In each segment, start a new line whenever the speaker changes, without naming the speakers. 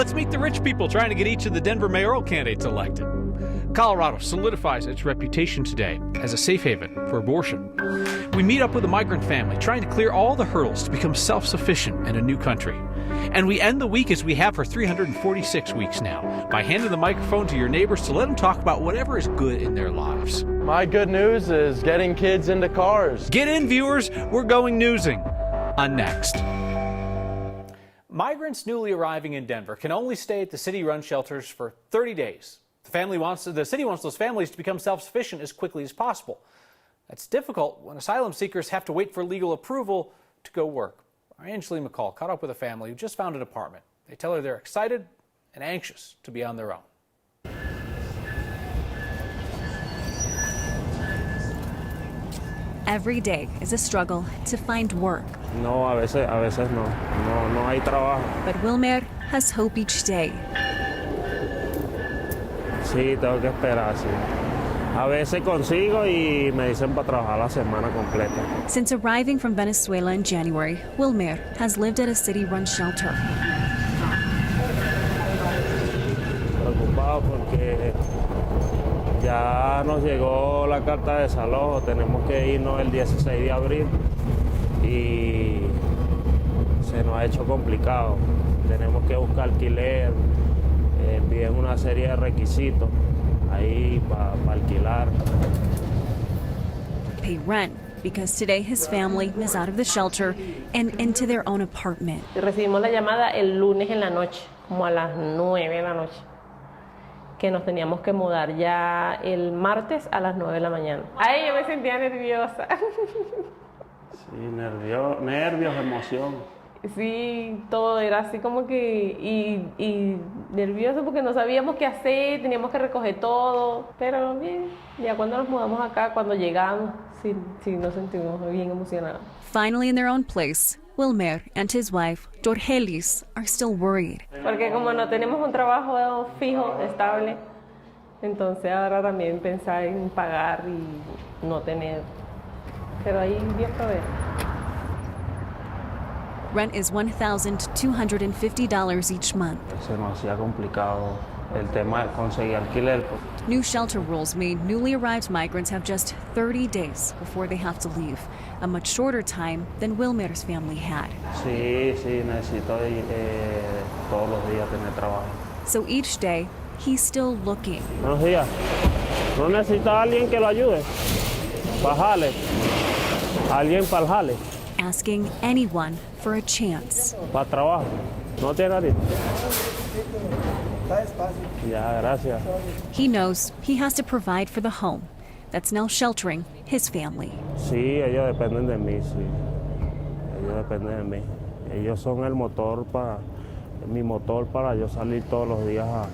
Let's meet the rich people trying to get each of the Denver mayoral candidates elected. Colorado solidifies its reputation today as a safe haven for abortion. We meet up with a migrant family trying to clear all the hurdles to become self-sufficient in a new country. And we end the week as we have for 346 weeks now, by handing the microphone to your neighbors to let them talk about whatever is good in their lives.
My good news is getting kids into cars.
Get in, viewers. We're going newsing on Next. Migrants newly arriving in Denver can only stay at the city-run shelters for 30 days. The city wants those families to become self-sufficient as quickly as possible. That's difficult when asylum seekers have to wait for legal approval to go work. Our Angeline McCall caught up with a family who just found an apartment. They tell her they're excited and anxious to be on their own.
Every day is a struggle to find work.
No, a veces no. No hay trabajo.
But Wilmer has hope each day.
Sí, tengo que esperar, sí. A veces consigo y me dicen para trabajar la semana completa.
Since arriving from Venezuela in January, Wilmer has lived at a city-run shelter.
Preocupado porque ya nos llegó la carta de desalojo. Tenemos que irnos el 16 de abril y se nos ha hecho complicado. Tenemos que buscar alquiler. Piden una serie de requisitos ahí para alquilar.
Pay rent because today his family is out of the shelter and into their own apartment.
Recibimos la llamada el lunes en la noche, como a las 9 de la noche, que nos teníamos que mudar ya el martes a las 9 de la mañana. Ay, yo me sentía nerviosa.
Sí, nervios, emoción.
Sí, todo era así como que y nervioso porque no sabíamos qué hacer, teníamos que recoger todo, pero bien, ya cuando nos mudamos acá, cuando llegamos, sí nos sentimos bien emocionados.
Finally in their own place, Wilmer and his wife, Dorgelis, are still worried.
Porque como no tenemos un trabajo fijo, estable, entonces ahora también pensar en pagar y no tener, pero ahí Dios provee.
Rent is $1,250 each month.
Se nos hacía complicado el tema de conseguir alquiler.
New shelter rules mean newly arrived migrants have just 30 days before they have to leave, a much shorter time than Wilmer's family had.
Sí, necesito todos los días tener trabajo.
So each day, he's still looking.
Buenos días. ¿No necesita alguien que lo ayude? Para jale. Alguien para el jale.
Asking anyone for a chance.
Para trabajo. ¿No tiene nadie? Ya, gracias.
He knows he has to provide for the home that's now sheltering his family.
Sí, ellos dependen de mí, sí. Ellos dependen de mí. Ellos son mi motor para yo salir todos los días a...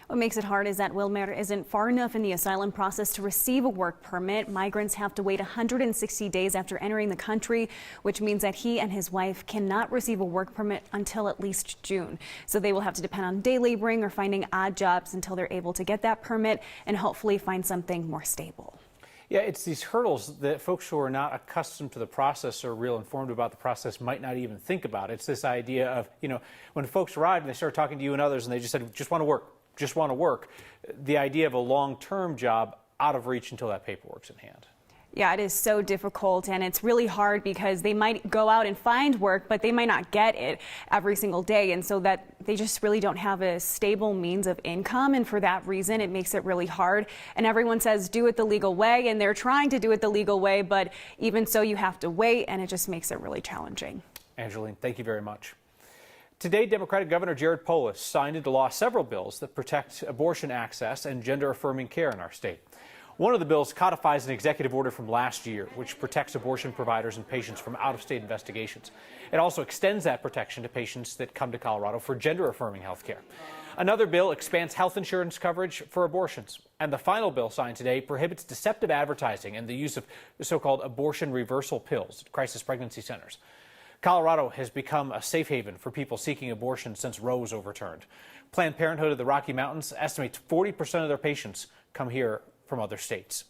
What makes it hard is that Wilmer isn't far enough in the asylum process to receive a work permit. Migrants have to wait 160 days after entering the country, which means that he and his wife cannot receive a work permit until at least June. So they will have to depend on day laboring or finding odd jobs until they're able to get that permit and hopefully find something more stable.
Yeah, it's these hurdles that folks who are not accustomed to the process or real informed about the process might not even think about. It's this idea of, when folks arrive and they start talking to you and others and they just said, just want to work, the idea of a long-term job out of reach until that paperwork's in hand.
Yeah, it is so difficult, and it's really hard because they might go out and find work, but they might not get it every single day, and so that they just really don't have a stable means of income, and for that reason it makes it really hard. And everyone says do it the legal way, and they're trying to do it the legal way, but even so you have to wait, and it just makes it really challenging.
Angeline, thank you very much. Today, Democratic Governor Jared Polis signed into law several bills that protect abortion access and gender-affirming care in our state. One of the bills codifies an executive order from last year, which protects abortion providers and patients from out-of-state investigations. It also extends that protection to patients that come to Colorado for gender-affirming health care. Another bill expands health insurance coverage for abortions. And the final bill signed today prohibits deceptive advertising and the use of the so-called abortion reversal pills at crisis pregnancy centers. Colorado has become a safe haven for people seeking abortion since Roe was overturned. Planned Parenthood of the Rocky Mountains estimates 40% of their patients come here from other states.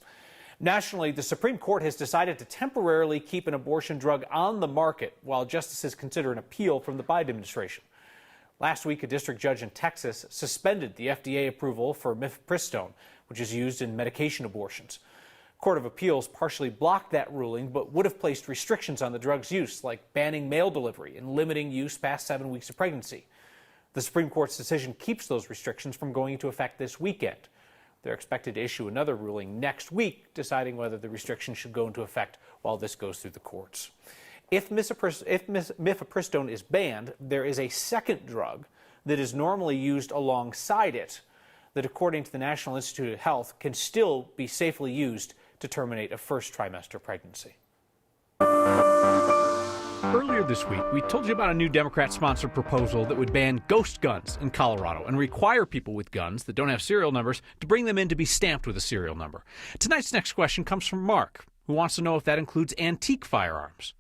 Nationally, the Supreme Court has decided to temporarily keep an abortion drug on the market while justices consider an appeal from the Biden administration. Last week, a district judge in Texas suspended the FDA approval for mifepristone, which is used in medication abortions. Court of Appeals partially blocked that ruling, but would have placed restrictions on the drug's use, like banning mail delivery and limiting use past 7 weeks of pregnancy. The Supreme Court's decision keeps those restrictions from going into effect this weekend. They're expected to issue another ruling next week, deciding whether the restrictions should go into effect while this goes through the courts. If mifepristone is banned, there is a second drug that is normally used alongside it that, according to the National Institute of Health, can still be safely used to terminate a first trimester pregnancy.
Earlier this week, we told you about a new Democrat-sponsored proposal that would ban ghost guns in Colorado and require people with guns that don't have serial numbers to bring them in to be stamped with a serial number. Tonight's next question comes from Mark, who wants to know if that includes antique firearms.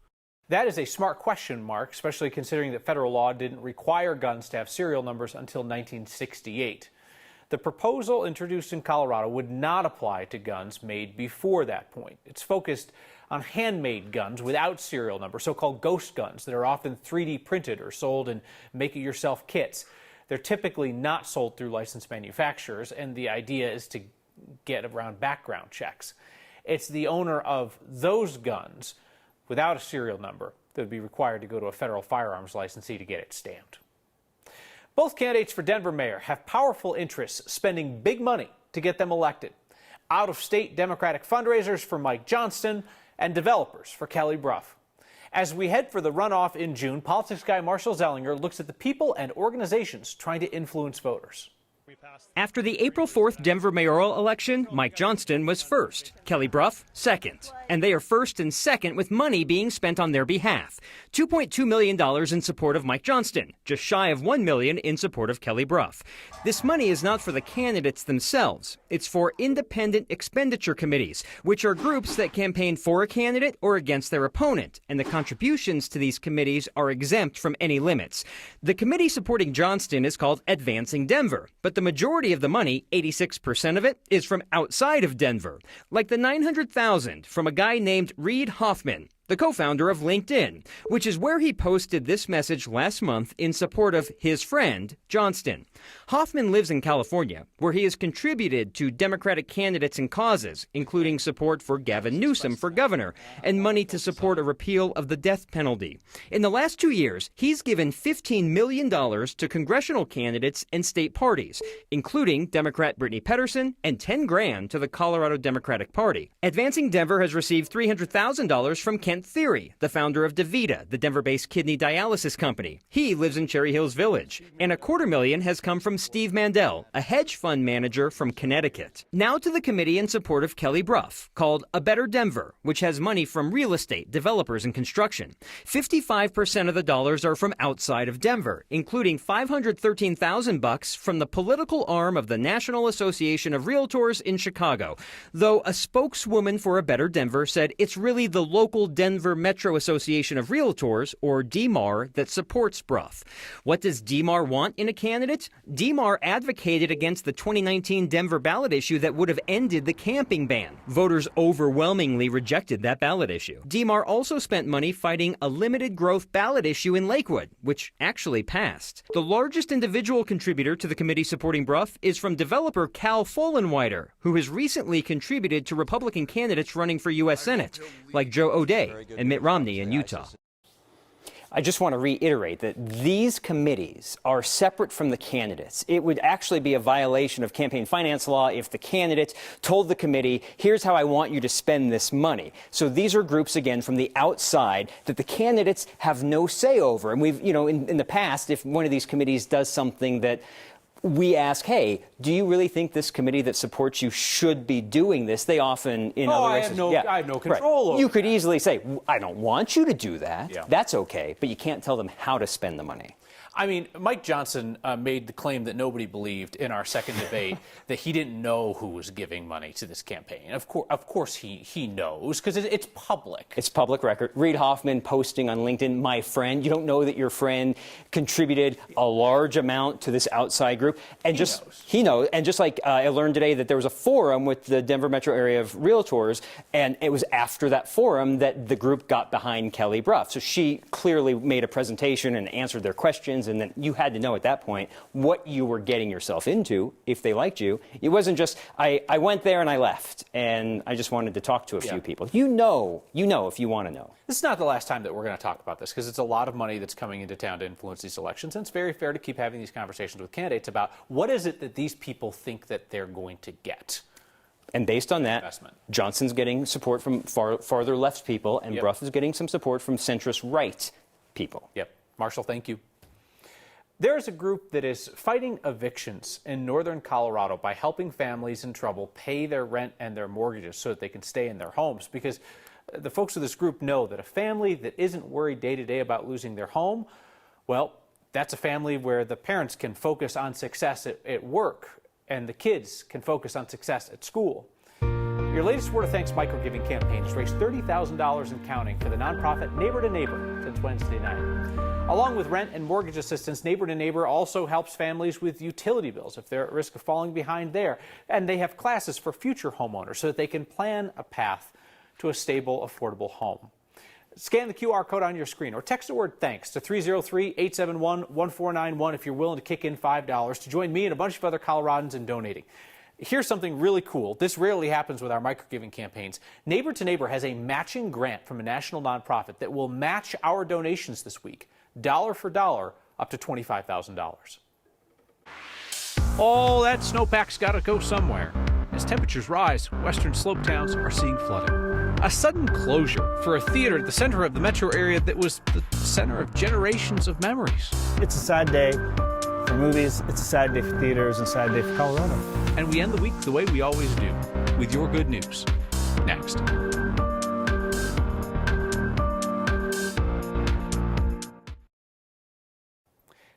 That is a smart question, Mark, especially considering that federal law didn't require guns to have serial numbers until 1968. The proposal introduced in Colorado would not apply to guns made before that point. It's focused on handmade guns without serial number, so-called ghost guns that are often 3D printed or sold in make-it-yourself kits. They're typically not sold through licensed manufacturers, and the idea is to get around background checks. It's the owner of those guns without a serial number that would be required to go to a federal firearms licensee to get it stamped. Both candidates for Denver mayor have powerful interests spending big money to get them elected. Out-of-state Democratic fundraisers for Mike Johnston and developers for Kelly Brough. As we head for the runoff in June, politics guy Marshall Zellinger looks at the people and organizations trying to influence voters.
After the April 4th Denver mayoral election, Mike Johnston was first, Kelly Brough second. And they are first and second with money being spent on their behalf. $2.2 million in support of Mike Johnston, just shy of $1 million in support of Kelly Brough. This money is not for the candidates themselves. It's for independent expenditure committees, which are groups that campaign for a candidate or against their opponent. And the contributions to these committees are exempt from any limits. The committee supporting Johnston is called Advancing Denver, but the majority of the money, 86% of it, is from outside of Denver, like the $900,000 from a guy named Reid Hoffman, the co-founder of LinkedIn, which is where he posted this message last month in support of his friend, Johnston. Hoffman lives in California, where he has contributed to Democratic candidates and causes, including support for Gavin Newsom for governor and money to support a repeal of the death penalty. In the last 2 years, he's given $15 million to congressional candidates and state parties, including Democrat Brittany Pedersen, and $10 grand to the Colorado Democratic Party. Advancing Denver has received $300,000 from Kent Theory, the founder of DaVita, the Denver-based kidney dialysis company. He lives in Cherry Hills Village. And $250,000 has come from Steve Mandel, a hedge fund manager from Connecticut. Now to the committee in support of Kelly Brough, called A Better Denver, which has money from real estate, developers, and construction. 55% of the dollars are from outside of Denver, including $513,000 from the political arm of the National Association of Realtors in Chicago, though a spokeswoman for A Better Denver said it's really the local Denver Metro Association of Realtors, or DMAR, that supports Brough. What does DMAR want in a candidate? DMAR advocated against the 2019 Denver ballot issue that would have ended the camping ban. Voters overwhelmingly rejected that ballot issue. DMAR also spent money fighting a limited growth ballot issue in Lakewood, which actually passed. The largest individual contributor to the committee supporting Brough is from developer Cal Fullenwider, who has recently contributed to Republican candidates running for U.S. Senate, like Joe O'Dea and Mitt Romney in Utah.
I just want to reiterate that these committees are separate from the candidates. It would actually be a violation of campaign finance law if the candidate told the committee, here's how I want you to spend this money. So these are groups, again, from the outside that the candidates have no say over. And we've, in the past, if one of these committees does something that we ask, hey, do you really think this committee that supports you should be doing this? They often, in other races,
I have no control over
You could easily say, I don't want you to do that.
Yeah.
That's okay, but you can't tell them how to spend the money.
I mean, Mike Johnson made the claim that nobody believed in our second debate that he didn't know who was giving money to this campaign. Of course he knows, because it's public. It's public record.
Reid Hoffman posting on LinkedIn, my friend. You don't know that your friend contributed a large amount to this outside group. And he knows. And just like I learned today that there was a forum with the Denver metro area of realtors, and it was after that forum that the group got behind Kelly Brough. So she clearly made a presentation and answered their questions guns, and then you had to know at that point what you were getting yourself into if they liked you. It wasn't just, I went there and I left, and I just wanted to talk to a few people. You know if you want to know.
This is not the last time that we're going to talk about this, because it's a lot of money that's coming into town to influence these elections, and it's very fair to keep having these conversations with candidates about what is it that these people think that they're going to get.
And based on that, Johnson's getting support from farther left people, and Bruff is getting some support from centrist right people.
Yep. Marshall, thank you. There's a group that is fighting evictions in northern Colorado by helping families in trouble pay their rent and their mortgages so that they can stay in their homes, because the folks of this group know that a family that isn't worried day to day about losing their home, well, that's a family where the parents can focus on success at work and the kids can focus on success at school. Your latest Word of Thanks microgiving campaign has raised $30,000 and counting for the nonprofit Neighbor to Neighbor since Wednesday night. Along with rent and mortgage assistance, Neighbor to Neighbor also helps families with utility bills if they're at risk of falling behind there. And they have classes for future homeowners so that they can plan a path to a stable, affordable home. Scan the QR code on your screen or text the word THANKS to 303-871-1491 if you're willing to kick in $5 to join me and a bunch of other Coloradans in donating. Here's something really cool. This rarely happens with our microgiving campaigns. Neighbor to Neighbor has a matching grant from a national nonprofit that will match our donations this week, dollar for dollar, up to $25,000.
All that snowpack's got to go somewhere. As temperatures rise, western slope towns are seeing flooding. A sudden closure for a theater at the center of the metro area that was the center of generations of memories.
It's a sad day for movies, it's a sad day for theaters, and a sad day for Colorado.
And we end the week the way we always do, with your good news. Next.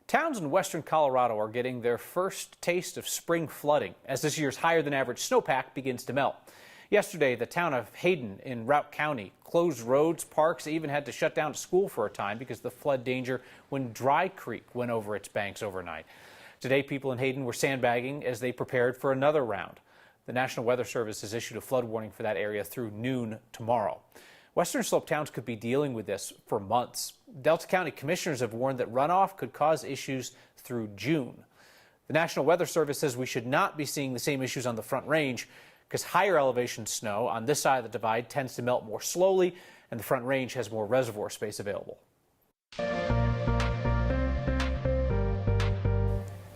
Towns in western Colorado are getting their first taste of spring flooding as this year's higher than average snowpack begins to melt. Yesterday, the town of Hayden in Routt County closed roads, parks, even had to shut down school for a time because of the flood danger when Dry Creek went over its banks overnight. Today, people in Hayden were sandbagging as they prepared for another round. The National Weather Service has issued a flood warning for that area through noon tomorrow. Western slope towns could be dealing with this for months. Delta County commissioners have warned that runoff could cause issues through June. The National Weather Service says we should not be seeing the same issues on the Front Range because higher elevation snow on this side of the divide tends to melt more slowly and the Front Range has more reservoir space available.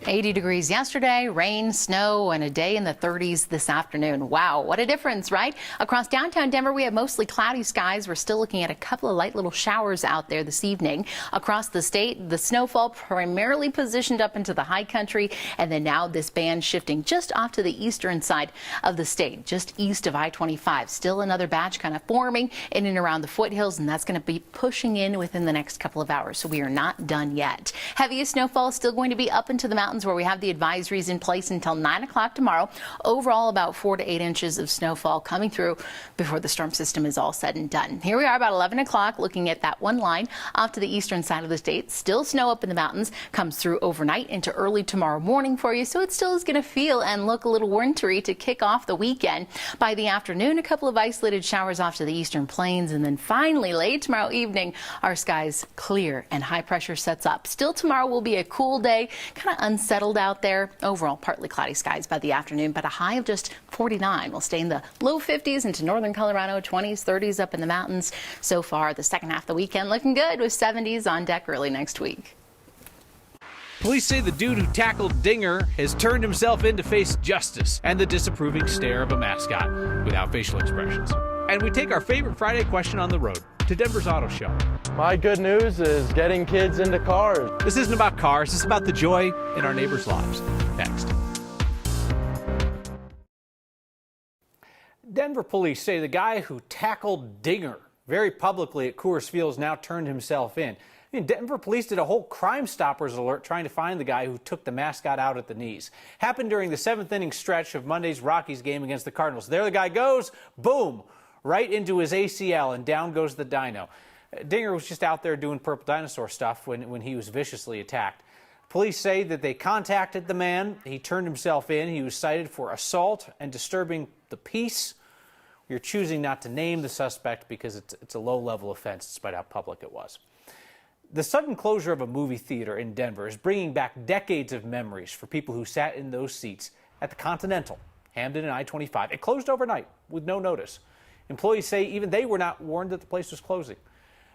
80 degrees yesterday, rain, snow, and a day in the 30s this afternoon. Wow, what a difference, right? Across downtown Denver, we have mostly cloudy skies. We're still looking at a couple of light little showers out there this evening. Across the state, the snowfall primarily positioned up into the high country, and then now this band shifting just off to the eastern side of the state, just east of I-25. Still another batch kind of forming in and around the foothills, and that's going to be pushing in within the next couple of hours, so we are not done yet. Heaviest snowfall is still going to be up into the mountains, where we have the advisories in place until 9 o'clock tomorrow. Overall, about 4 to 8 inches of snowfall coming through before the storm system is all said and done. Here we are about 11 o'clock looking at that one line off to the eastern side of the state. Still snow up in the mountains, comes through overnight into early tomorrow morning for you, so it still is going to feel and look a little wintry to kick off the weekend. By the afternoon, a couple of isolated showers off to the eastern plains, and then finally late tomorrow evening, our skies clear and high pressure sets up. Still tomorrow will be a cool day, kind of unsettled out there. Overall, partly cloudy skies by the afternoon, but a high of just 49. We'll stay in the low 50s into northern Colorado, 20s, 30s up in the mountains. So far, the second half of the weekend looking good with 70s on deck early next week.
Police say the dude who tackled Dinger has turned himself in to face justice and the disapproving stare of a mascot without facial expressions. And we take our favorite Friday question on the road to Denver's Auto Show.
My good news is getting kids into cars.
This isn't about cars, it's about the joy in our neighbors' lives. Next.
Denver police say the guy who tackled Dinger very publicly at Coors Field has now turned himself in. Denver police did a whole Crime Stoppers alert trying to find the guy who took the mascot out at the knees. Happened during the 7th inning stretch of Monday's Rockies game against the Cardinals. There the guy goes, boom, right into his ACL, and down goes the dino. Dinger was just out there doing purple dinosaur stuff when he was viciously attacked. Police say that they contacted the man. He turned himself in. He was cited for assault and disturbing the peace. We're choosing not to name the suspect because it's a low-level offense despite how public it was. The sudden closure of a movie theater in Denver is bringing back decades of memories for people who sat in those seats at the Continental, Hamden and I-25. It closed overnight with no notice. Employees say even they were not warned that the place was closing.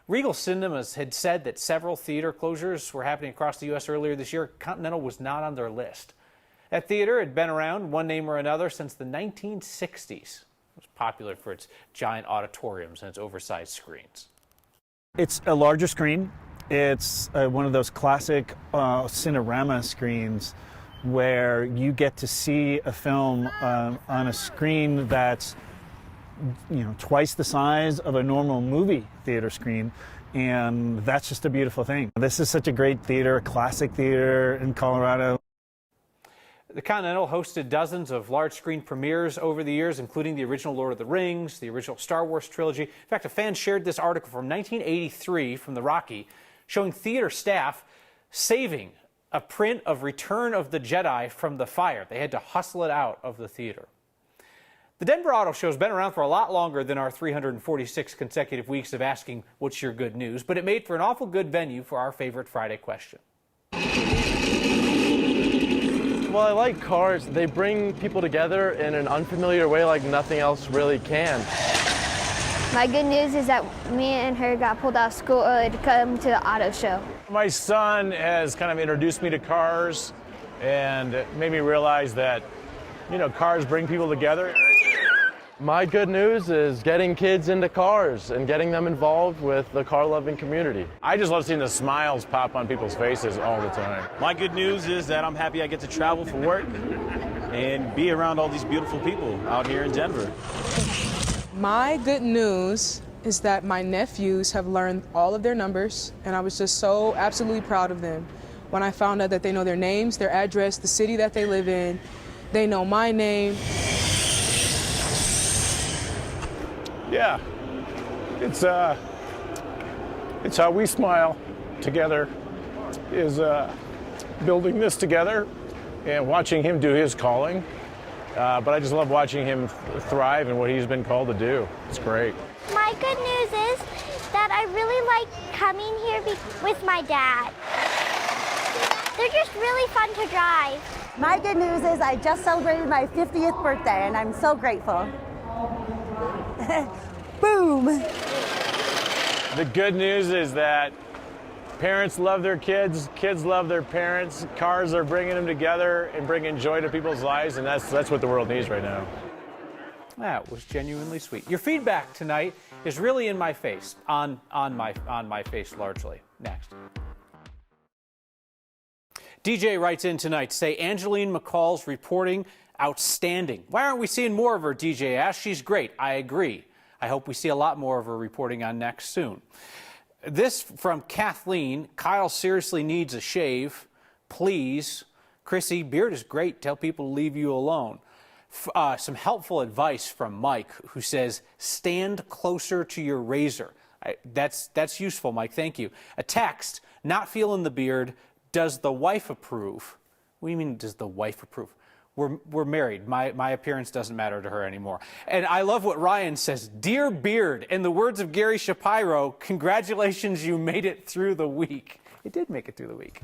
Regal Cinemas had said that several theater closures were happening across the U.S. earlier this year. Continental was not on their list. That theater had been around, one name or another, since the 1960s. It was popular for its giant auditoriums and its oversized screens.
It's a larger screen. It's one of those classic Cinerama screens where you get to see a film on a screen that's, you know, twice the size of a normal movie theater screen, and that's just a beautiful thing. This is such a great theater, a classic theater in Colorado.
The Continental hosted dozens of large screen premieres over the years, including the original Lord of the Rings, the original Star Wars trilogy. In fact, a fan shared this article from 1983 from the Rocky, showing theater staff saving a print of Return of the Jedi from the fire. They had to hustle it out of the theater. The Denver Auto Show has been around for a lot longer than our 346 consecutive weeks of asking what's your good news, but it made for an awful good venue for our favorite Friday question.
Well, I like cars. They bring people together in an unfamiliar way like nothing else really can.
My good news is that me and her got pulled out of school early to come to the auto show.
My son has kind of introduced me to cars and made me realize that, you know, cars bring people together.
My good news is getting kids into cars and getting them involved with the car-loving community.
I just love seeing the smiles pop on people's faces all the time.
My good news is that I'm happy I get to travel for work and be around all these beautiful people out here in Denver.
My good news is that my nephews have learned all of their numbers, and I was just so absolutely proud of them when I found out that they know their names, their address, the city that they live in. They know my name.
Yeah, it's how we smile together, is building this together and watching him do his calling. But I just love watching him thrive in what he's been called to do. It's great.
My good news is that I really like coming here with my dad. They're just really fun to drive.
My good news is I just celebrated my 50th birthday, and I'm so grateful. Boom!
The good news is that parents love their kids, kids love their parents, cars are bringing them together and bringing joy to people's lives, and that's what the world needs right now.
That was genuinely sweet. Your feedback tonight is really in my face, on my face largely. Next. DJ writes in tonight to say Angeline McCall's reporting outstanding. Why aren't we seeing more of her, DJ asks? She's great. I agree. I hope we see a lot more of her reporting on Next soon. This from Kathleen. Kyle seriously needs a shave. Please. Chrissy, beard is great. Tell people to leave you alone. Some helpful advice from Mike, who says, stand closer to your razor. That's useful, Mike. Thank you. A text, not feeling the beard. Does the wife approve? What do you mean, does the wife approve? We're married. My appearance doesn't matter to her anymore. And I love what Ryan says. Dear Beard, in the words of Gary Shapiro, congratulations, you made it through the week. It did make it through the week.